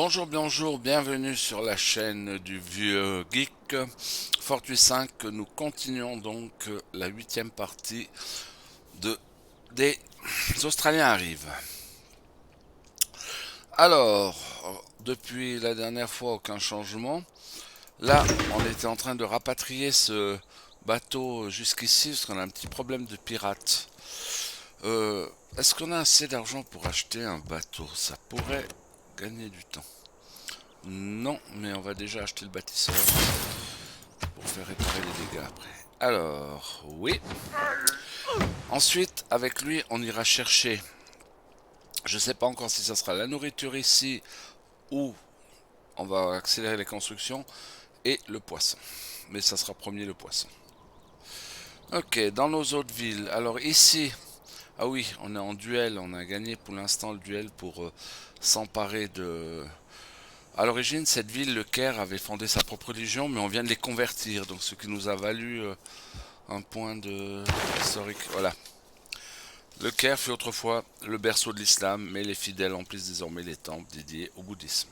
Bonjour, bienvenue sur la chaîne du vieux geek Fortune 5. Nous continuons donc la huitième partie de des Australiens arrivent. Alors, depuis la dernière fois, aucun changement. Là, on était en train de rapatrier ce bateau jusqu'ici parce qu'on a un petit problème de pirates. Euh, Est-ce qu'on a assez d'argent pour acheter un bateau? Ça pourrait gagner du temps. Non, mais on va déjà acheter le bâtisseur pour faire réparer les dégâts après. Alors, oui. Ensuite, avec lui, on ira chercher. Je ne sais pas encore si ça sera la nourriture ici ou on va accélérer les constructions et le poisson. Mais ça sera premier le poisson. Ok, dans nos autres villes. Alors ici, ah oui, on est en duel. On a gagné pour l'instant le duel pour s'emparer de. À l'origine, cette ville, le Caire, avait fondé sa propre religion, mais on vient de les convertir. Donc, ce qui nous a valu un point de historique. Voilà. Le Caire fut autrefois le berceau de l'islam, mais les fidèles emplissent désormais les temples dédiés au bouddhisme.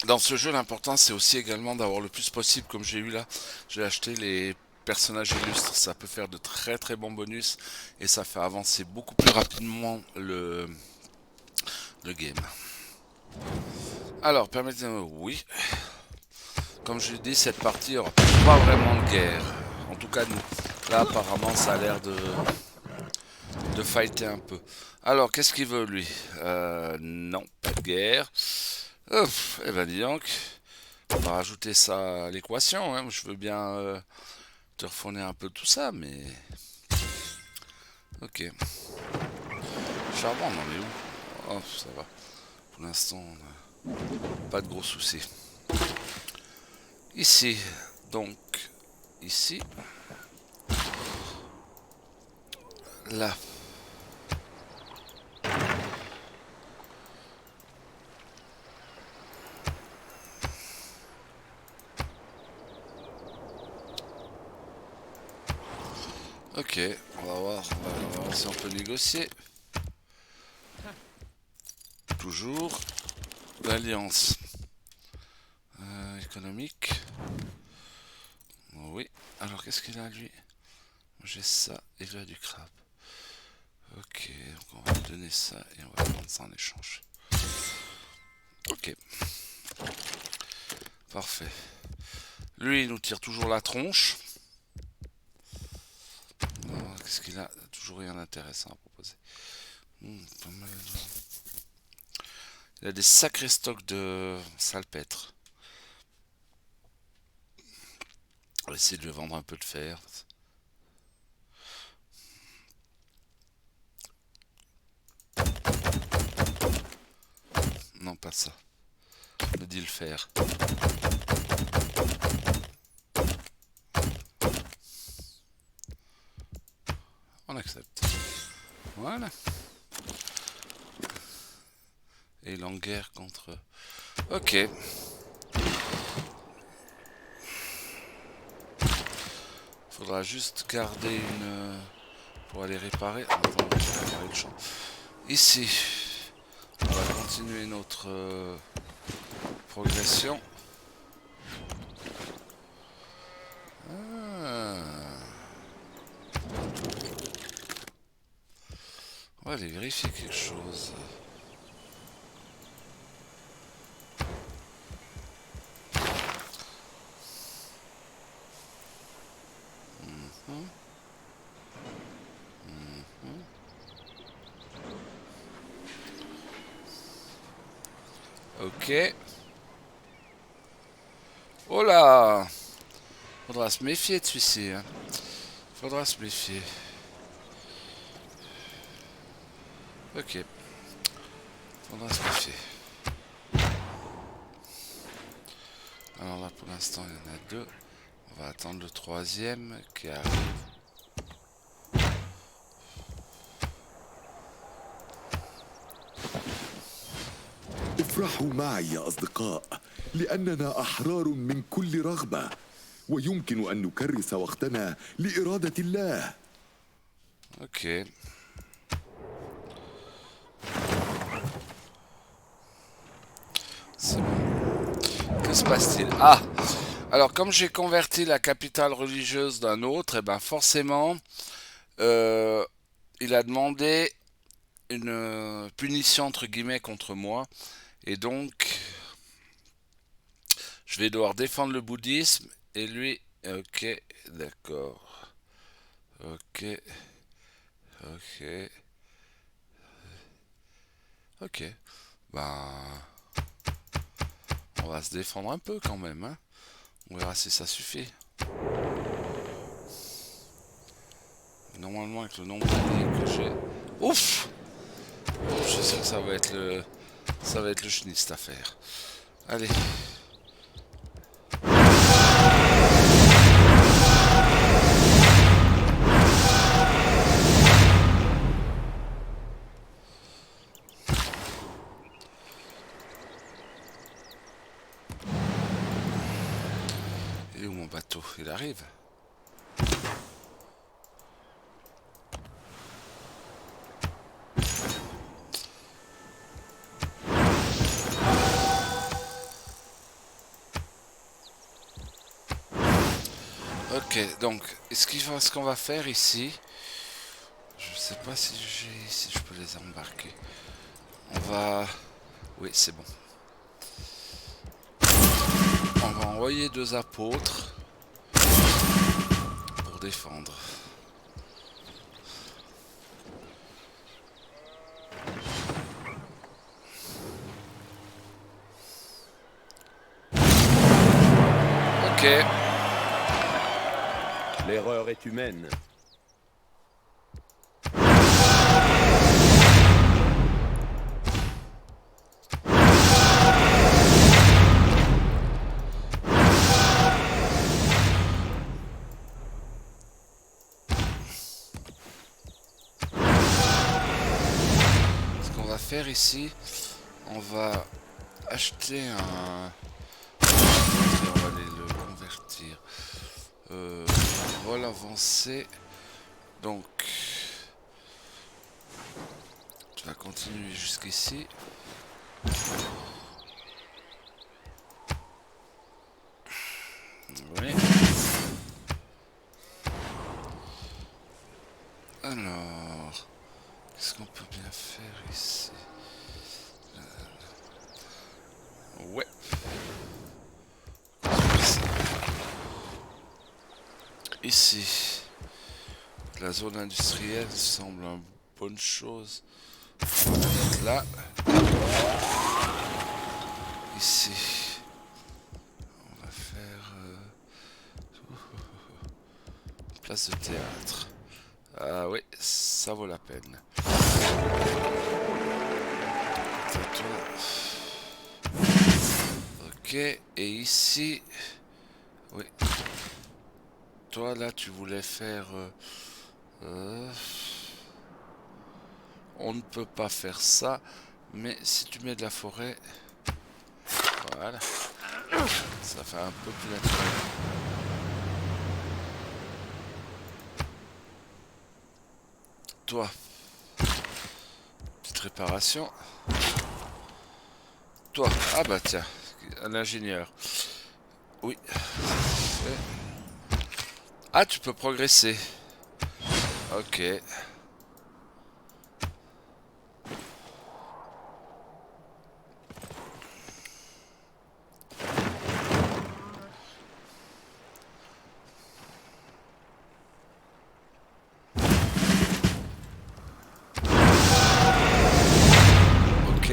Dans ce jeu, l'important c'est aussi également d'avoir le plus possible, comme j'ai eu là. J'ai acheté les personnages illustres, ça peut faire de très très bons bonus et ça fait avancer beaucoup plus rapidement le game. Alors, permettez-moi, oui. Comme je l'ai dit, cette partie aura pas vraiment de guerre. En tout cas, nous. Là, apparemment, ça a l'air de fighter un peu. Alors, qu'est-ce qu'il veut, lui? Non, pas de guerre. Eh ben, dis donc. On va rajouter ça à l'équation. Hein. Je veux bien te refournir un peu tout ça, mais... Ok. Charbon, on en est où? Oh, ça va. Pour l'instant, on n'a pas de gros soucis. Ici, donc, ici. Là. Ok, on va voir si on peut négocier. Toujours. L'alliance économique. Oui. Alors, qu'est-ce qu'il a, lui? J'ai ça et il a du crabe. Ok, donc on va lui donner ça et on va prendre ça en échange. Ok, parfait. Lui, il nous tire toujours la tronche. Qu'est-ce qu'il a? Toujours rien d'intéressant à proposer. Pas mal. Il a des sacrés stocks de salpêtre. On va essayer de lui vendre un peu de fer. Non, pas ça. Me dit le fer. On accepte. Voilà. Et il est en guerre contre... Ok. Faudra juste garder une... pour aller réparer. Attends, on va réparer le champ. Ici. On va continuer notre progression. Ah. On va aller vérifier quelque chose. Mhm. Mhm. Ok. Oh là! Faudra se méfier de celui-ci. Hein. Faudra se méfier. Ok. Faudra se méfier. Alors là, pour l'instant, il y en a deux. On va attendre le troisième qui arrive. افرحوا معي يا أصدقاء لأننا أحرار من كل رغبة. ويمكن أن نكرس وقتنا لإرادة الله. Ok. C'est bon. Que se passe-t-il? Ah! Alors, comme j'ai converti la capitale religieuse d'un autre, et ben forcément, euh, il a demandé une punition entre guillemets contre moi. Et donc, je vais devoir défendre le bouddhisme. Et lui, ok, d'accord. Ok, ok, ok. Ben, on va se défendre un peu quand même, hein. On verra si ça suffit. Normalement, avec le nombre d'années que j'ai. Ouf! Je sais que ça va être le chenil cette affaire. Allez. Il est où mon bateau? Il arrive. Ok, donc, ce qu'on va faire ici? Je sais pas si je peux les embarquer. On va... Oui, c'est bon. On va envoyer 2 apôtres pour défendre. Ok. L'erreur est humaine. Ce qu'on va faire ici, on va acheter un... On va aller le convertir. Vol avancé. Donc, tu vas continuer jusqu'ici. Oui. Alors, qu'est-ce qu'on peut bien faire ici? Ouais. Ici, la zone industrielle semble une bonne chose. On va la mettre là. Ici, on va faire place de théâtre. Ah oui, ça vaut la peine. Ok, et ici, oui. Toi là, tu voulais faire. On ne peut pas faire ça, mais si tu mets de la forêt, voilà, ça fait un peu plus naturel. Toi, petite réparation. Toi, ah bah tiens, un ingénieur. Oui. Ah, tu peux progresser. Ok. Ok.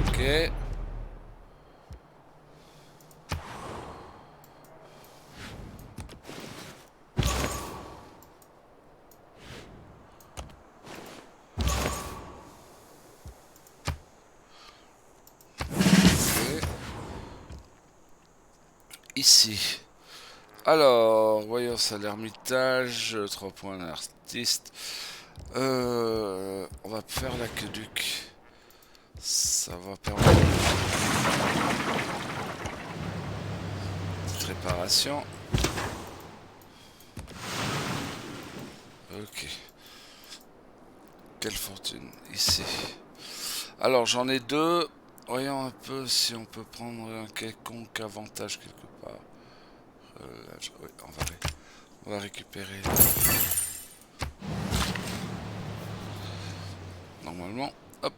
Ok. Ici. Alors, voyons ça, l'ermitage, 3 points d'artiste. On va faire l'aqueduc. Ça va permettre réparation. Ok. Quelle fortune, ici. Alors j'en ai deux. Voyons un peu si on peut prendre un quelconque avantage quelque part. Oui, on va récupérer. Normalement, hop.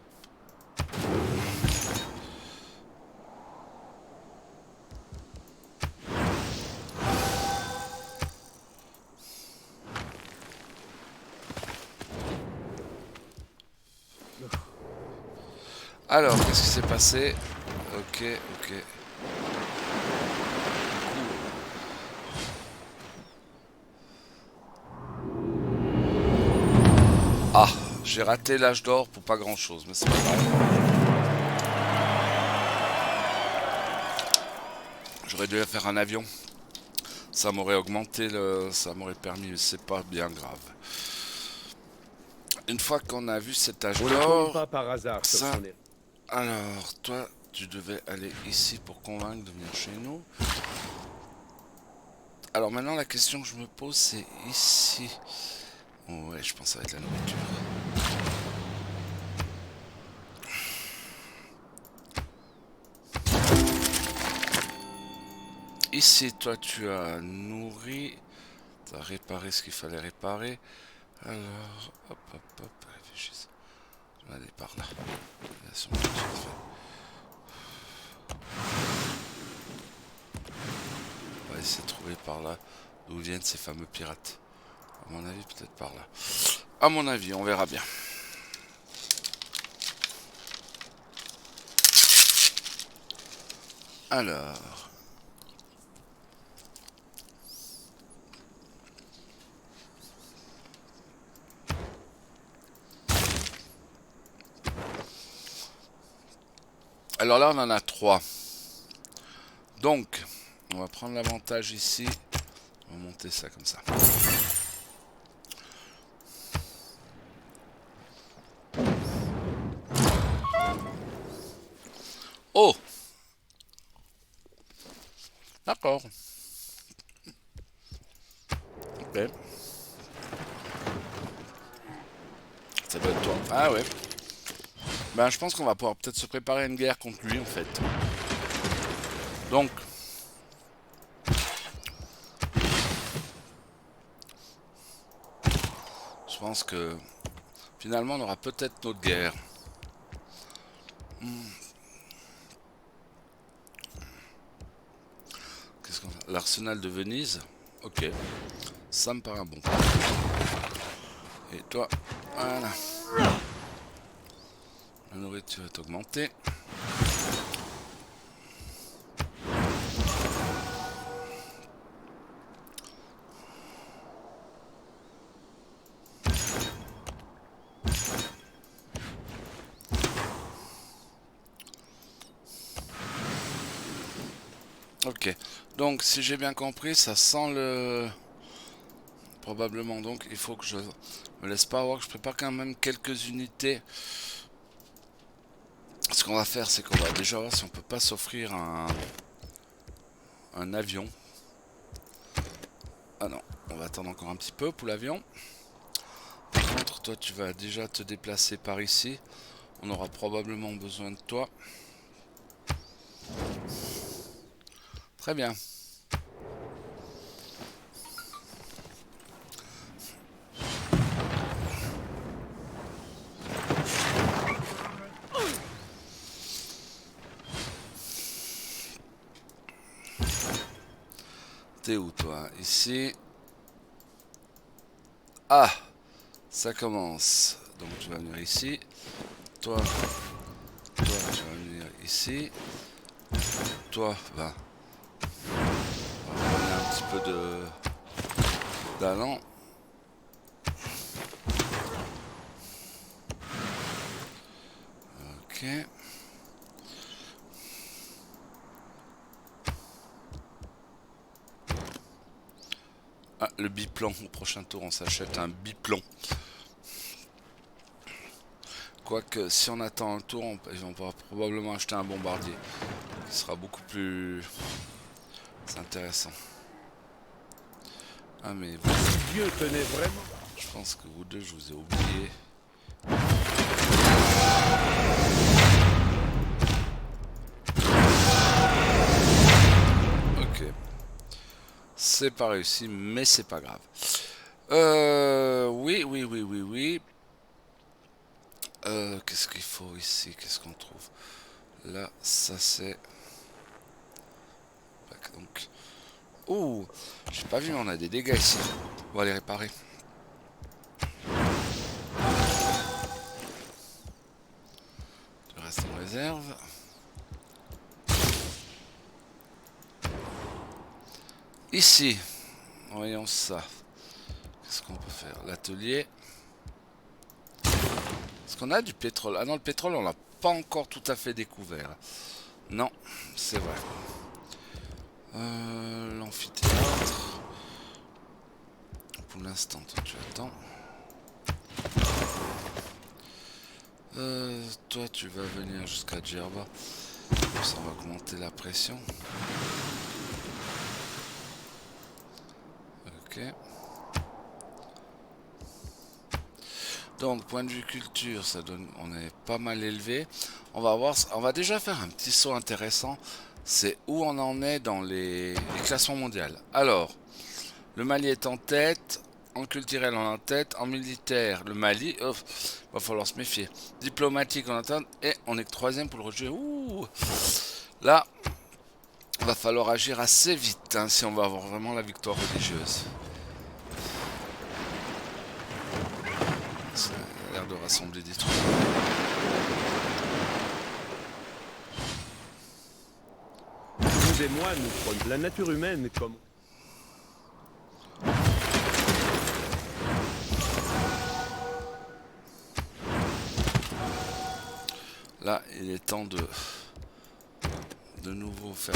Alors, qu'est-ce qui s'est passé? Ok, ok. Ah, j'ai raté l'âge d'or pour pas grand chose, mais c'est pas grave. J'aurais dû faire un avion. Ça m'aurait augmenté le. Ça m'aurait permis, mais c'est pas bien grave. Une fois qu'on a vu cet âge On ne tombe d'or, pas par hasard sur ça. son nez. Alors, toi, tu devais aller ici pour convaincre de venir chez nous. Alors maintenant, la question que je me pose, c'est ici. Oh, ouais, je pense que ça va être la nourriture. Ici, toi, tu as nourri. Tu as réparé ce qu'il fallait réparer. Alors, hop, hop, hop, réfléchissez. Je vais aller par là. On va essayer de trouver par là d'où viennent ces fameux pirates. À mon avis, peut-être par là. À mon avis, on verra bien. Alors. Alors là, on en a 3. Donc, on va prendre l'avantage ici. On va monter ça comme ça. Oh! D'accord. Ok. Ça doit être toi. Ah ouais. Ben, je pense qu'on va pouvoir peut-être se préparer à une guerre contre lui, en fait. Donc, je pense que finalement, on aura peut-être notre guerre. Qu'est-ce qu'on fait? L'arsenal de Venise. Ok. Ça me paraît bon. Et toi, voilà. La nourriture est augmentée. Ok. Donc, si j'ai bien compris, ça sent le... Probablement, donc, il faut que je me laisse pas avoir, que je prépare quand même quelques unités. Ce qu'on va faire, c'est qu'on va déjà voir si on peut pas s'offrir un avion. Ah non, on va attendre encore un petit peu pour l'avion. Par contre, toi, tu vas déjà te déplacer par ici. On aura probablement besoin de toi. Très bien. T'es où, toi? Ici. Ah! Ça commence. Donc, tu vas venir ici. Toi, tu vas venir ici. Toi, va. On va donner un petit peu de d'allant. Ok. Ah, le biplan. Au prochain tour, on s'achète un biplan. Quoique, si on attend un tour, on va probablement acheter un bombardier. Qui sera beaucoup plus intéressant. Ah mais vous, Si Dieu tenait vraiment... je pense que vous deux, je vous ai oublié. Ok. C'est pas réussi, mais c'est pas grave. Oui, oui, oui, oui, oui. Qu'est-ce qu'il faut ici? Qu'est-ce qu'on trouve? Là, ça c'est... Donc... Oh, j'ai pas vu, on a des dégâts ici. On va les réparer. Je reste en réserve. Ici, voyons ça. Qu'est-ce qu'on peut faire? L'atelier. Est-ce qu'on a du pétrole? Ah non, le pétrole, on l'a pas encore tout à fait découvert. Non, c'est vrai. L'amphithéâtre. Pour l'instant, toi, tu attends. Toi, tu vas venir jusqu'à Djerba. Ça va augmenter la pression. Ok. Donc, point de vue culture, ça donne, on est pas mal élevé. On va voir, on va déjà faire un petit saut intéressant. C'est où on en est dans les classements mondiaux. Alors, le Mali est en tête. En culturel, on est en tête. En militaire, le Mali, va falloir se méfier. Diplomatique, on attend. Et on est que troisième pour le rejet. Ouh. Là, va falloir agir assez vite hein, si on va avoir vraiment la victoire religieuse. Ça a l'air de rassembler des trucs. Vous et moi, nous prenons la nature humaine comme... Là, il est temps de nouveau faire.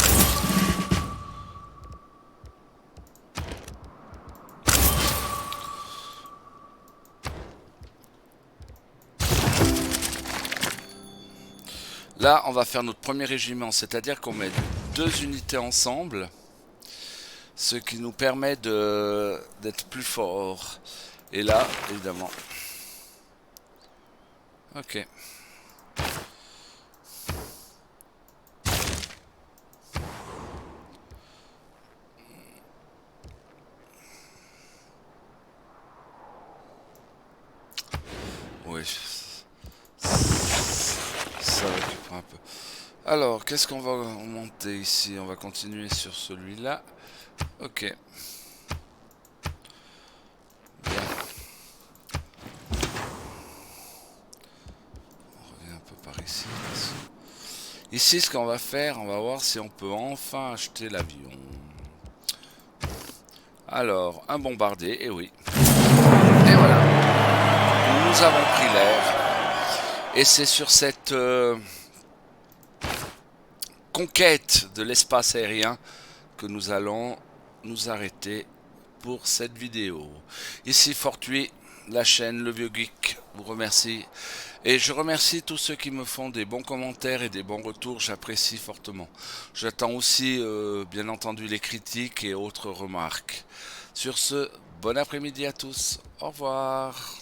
Là, on va faire notre premier régiment, c'est-à-dire qu'on met deux unités ensemble, ce qui nous permet d'être plus fort. Et là, évidemment. Ok. Oui. Ça récupère un peu. Alors, qu'est-ce qu'on va monter ici? On va continuer sur celui-là. Ok. Bien. On revient un peu par ici. Ici, ce qu'on va faire, on va voir si on peut enfin acheter l'avion. Alors, un bombardier, et oui. Et voilà. Nous avons pris l'air. Et c'est sur cette conquête de l'espace aérien que nous allons nous arrêter pour cette vidéo. Ici Fortuit, la chaîne Le Vieux Geek vous remercie. Et je remercie tous ceux qui me font des bons commentaires et des bons retours, j'apprécie fortement. J'attends aussi bien entendu les critiques et autres remarques. Sur ce, bon après-midi à tous, au revoir.